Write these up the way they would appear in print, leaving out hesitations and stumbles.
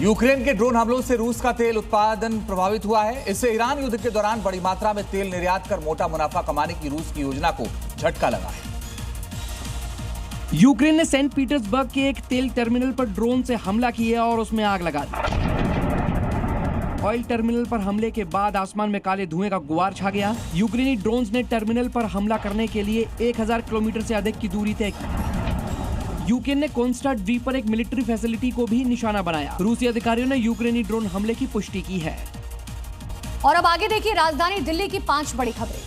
Ukraine के drone हमलों से रूस का तेल उत्पादन प्रभावित हुआ है। इससे ईरान युद्ध के दौरान बड़ी मात्रा में तेल निर्यात कर मोटा मुनाफा कमाने की रूस की योजना को झटका लगा है। यूक्रेन ने सेंट पीटर्सबर्ग के एक तेल टर्मिनल पर ड्रोन से हमला किया और उसमें आग लगा दी। ऑयल टर्मिनल पर हमले के बाद आसमान में काले धुएं का गुबार छा गया। यूक्रेनी ड्रोन्स ने टर्मिनल पर हमला करने के लिए 1000 किलोमीटर से अधिक की दूरी तय की। यूक्रेन ने कोन्स्टाड द्वीप पर एक मिलिट्री फैसिलिटी को भी निशाना बनाया। रूसी अधिकारियों ने यूक्रेनी ड्रोन हमले की पुष्टि की है। और अब आगे देखिए राजधानी दिल्ली की 5 बड़ी खबरें।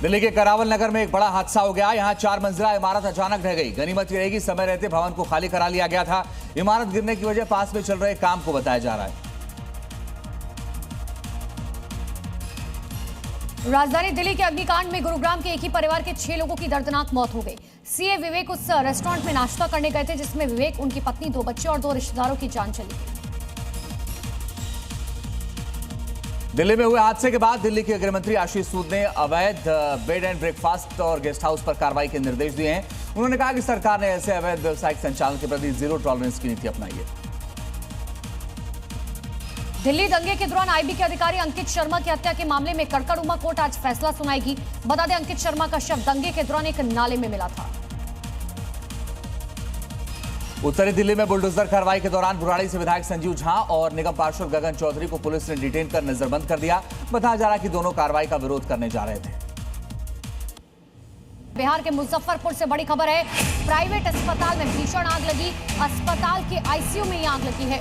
दिल्ली के करावल नगर में एक बड़ा हादसा हो गया। यहां 4 मंजिला इमारत अचानक ढह गई। गनीमत ये रहेगी समय रहते भवन को खाली करा लिया गया था। इमारत गिरने की वजह पास में चल रहे काम को बताया जा रहा है। राजधानी दिल्ली के अग्निकांड में गुरुग्राम के एक ही परिवार के 6 लोगों की दर्दनाक मौत हो गई। सीए विवेक उस रेस्टोरेंट में नाश्ता करने गए थे जिसमें विवेक, उनकी पत्नी, 2 बच्चे और 2 रिश्तेदारों की जान चली गई। दिल्ली में हुए हादसे के बाद दिल्ली के गृह मंत्री आशीष सूद ने अवैध बेड एंड ब्रेकफास्ट और गेस्ट हाउस पर कार्रवाई के निर्देश दिए हैं। उन्होंने कहा कि सरकार ने ऐसे अवैध व्यावसायिक संचालन के प्रति जीरो टॉलरेंस की नीति अपनाई है। दिल्ली दंगे के दौरान आईबी के अधिकारी अंकित शर्मा की हत्या के मामले में कड़कड़ुमा कोर्ट आज फैसला सुनाएगी। बता दें, अंकित शर्मा का शव दंगे के दौरान एक नाले में मिला था। उत्तरी दिल्ली में बुलडोजर कार्रवाई के दौरान बुराड़ी से विधायक संजीव झा और निगम पार्षद गगन चौधरी को पुलिस ने डिटेन कर नजरबंद कर दिया। बताया जा रहा है कि दोनों कार्रवाई का विरोध करने जा रहे थे। बिहार के मुजफ्फरपुर से बड़ी खबर है। प्राइवेट अस्पताल में भीषण आग लगी। अस्पताल के आईसीयू में आग लगी है।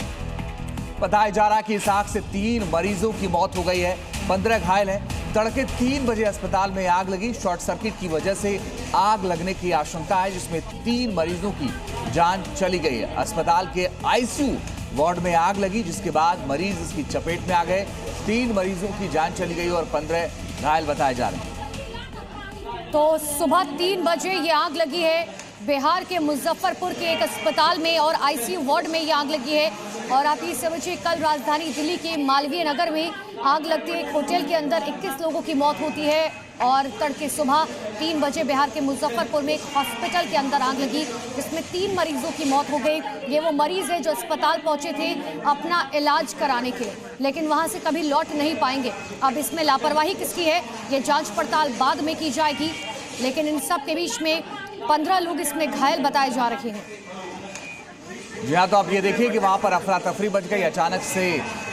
बताया जा रहा है कि इस आग से 3 मरीजों की मौत हो गई है, 15 घायल हैं। तड़के 3 बजे अस्पताल में आग लगी। शॉर्ट सर्किट की वजह से आग लगने की आशंका है, जिसमें 3 मरीजों की जान चली गई है। अस्पताल के आईसीयू वार्ड में आग लगी, जिसके बाद मरीज इसकी चपेट में आ गए। 3 मरीजों की जान चली गई और 15 घायल बताए जा रहे हैं। तो सुबह 3 बजे ये आग लगी है बिहार के मुजफ्फरपुर के एक अस्पताल में और आईसीयू वार्ड में ये आग लगी है। और आप ये समझिए, कल राजधानी दिल्ली के मालवीय नगर में आग लगती है। एक होटल के अंदर 21 लोगों की मौत होती है। और तड़के सुबह 3 बजे बिहार के मुजफ्फरपुर में एक हॉस्पिटल के अंदर आग लगी, जिसमें 3 मरीजों की मौत हो गई। ये वो मरीज है जो अस्पताल पहुंचे थे अपना इलाज कराने के लिए, लेकिन वहां से कभी लौट नहीं पाएंगे। अब इसमें लापरवाही किसकी है, ये जांच पड़ताल बाद में की जाएगी। लेकिन इन सब के बीच में 15 लोग इसमें घायल बताए जा रहे हैं। जी हाँ, तो आप ये देखिए कि वहां पर अफरा तफरी मच गई। अचानक से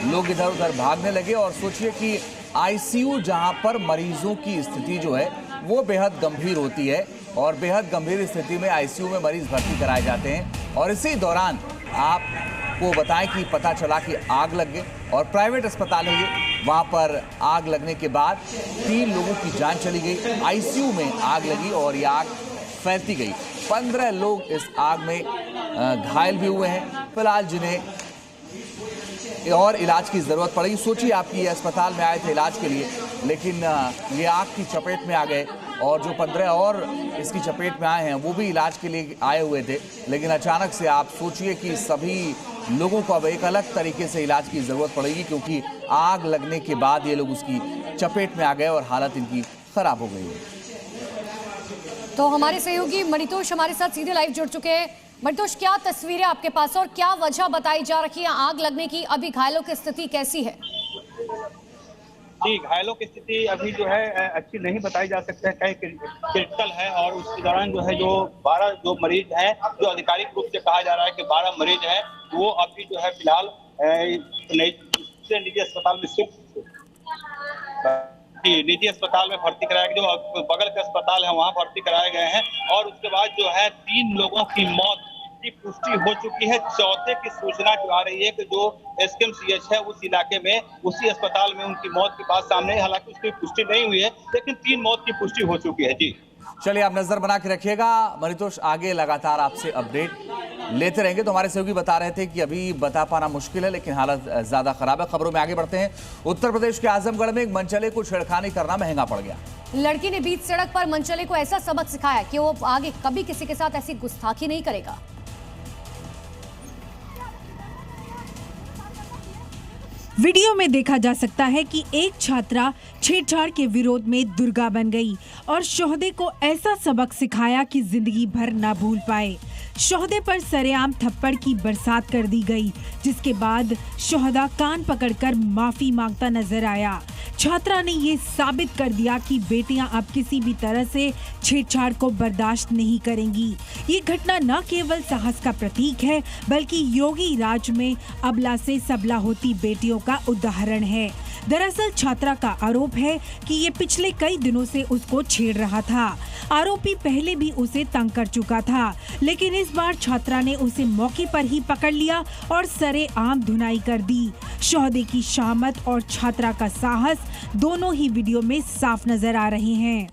लोग इधर उधर भागने लगे और सोचिए कि आईसीयू जहां पर मरीजों की स्थिति जो है वो बेहद गंभीर होती है और बेहद गंभीर स्थिति में आईसीयू में मरीज भर्ती कराए जाते हैं। और इसी दौरान आपको बताएं कि पता चला कि आग लग गई और प्राइवेट अस्पताल है ये। वहां पर आग लगने के बाद 3 लोगों की जान चली गई। आईसीयू में आग लगी और ये आग फैलती गई। 15 लोग इस आग में घायल भी हुए हैं। फिलहाल जिन्हें और इलाज की जरूरत पड़ेगी। सोचिए, आपकी अस्पताल में आए थे इलाज के लिए, लेकिन ये आग की चपेट में आ गए और जो 15 और इसकी चपेट में आए हैं वो भी इलाज के लिए आए हुए थे। लेकिन अचानक से आप सोचिए कि सभी लोगों को अब एक अलग तरीके से इलाज की जरूरत पड़ेगी, क्योंकि आग लगने के बाद ये लोग उसकी चपेट में आ गए और हालत इनकी खराब हो गई है। तो हमारे सहयोगी मणितोष हमारे साथ सीधे लाइव जुड़ चुके हैं। मणितोष, क्या तस्वीरें आपके पास और क्या वजह बताई जा रही है आग लगने की? अभी घायलों की स्थिति कैसी है? जी, घायलों की स्थिति अभी जो है अच्छी नहीं बताई जा सकती है, कहीं क्रिटिकल है। और उसके दौरान जो है जो 12 जो मरीज हैं, जो आधिकारिक रूप से कहा जा रहा है कि 12 मरीज हैं, वो अभी जो है फिलहाल निजी अस्पताल में शिफ्ट निजी अस्पताल में भर्ती कराया गया। जो बगल के अस्पताल है वहां भर्ती कराए गए हैं। और उसके बाद जो है 3 लोगों की मौत की पुष्टि हो चुकी है। चौथे की सूचना जो आ रही है कि जो एसकेएमसीएच है उस इलाके में, उसी अस्पताल में उनकी मौत की बात सामने है। हालांकि उसकी पुष्टि नहीं हुई है, लेकिन 3 मौत की पुष्टि हो चुकी है। जी चलिए, आप नजर बना के रखिएगा मणितोष, आगे लगातार आपसे अपडेट लेते रहेंगे। तो हमारे सहयोगी बता रहे थे कि अभी बता पाना मुश्किल है, लेकिन हालत ज्यादा खराब है। खबरों में आगे बढ़ते हैं। उत्तर प्रदेश के आजमगढ़ में एक मनचले को छेड़खानी करना महंगा पड़ गया। लड़की ने बीच सड़क पर मनचले को ऐसा सबक सिखाया कि वो आगे कभी किसी के साथ ऐसी गुस्ताखी नहीं करेगा। वीडियो में देखा जा सकता है कि एक छात्रा छेड़छाड़ के विरोध में दुर्गा बन गई और शोहदे को ऐसा सबक सिखाया कि जिंदगी भर ना भूल पाए। शोहदे पर सरेआम थप्पड़ की बरसात कर दी गई, जिसके बाद शोहदा कान पकड़कर माफी मांगता नजर आया। छात्रा ने ये साबित कर दिया कि बेटियां अब किसी भी तरह से छेड़छाड़ को बर्दाश्त नहीं करेंगी। ये घटना न केवल साहस का प्रतीक है, बल्कि योगी राज में अबला से सबला होती बेटियों का उदाहरण है। दरअसल छात्रा का आरोप है कि ये पिछले कई दिनों से उसको छेड़ रहा था। आरोपी पहले भी उसे तंग कर चुका था, लेकिन इस बार छात्रा ने उसे मौके पर ही पकड़ लिया और सरेआम धुनाई कर दी। शोहदे की शामत और छात्रा का साहस दोनों ही वीडियो में साफ नजर आ रहे हैं।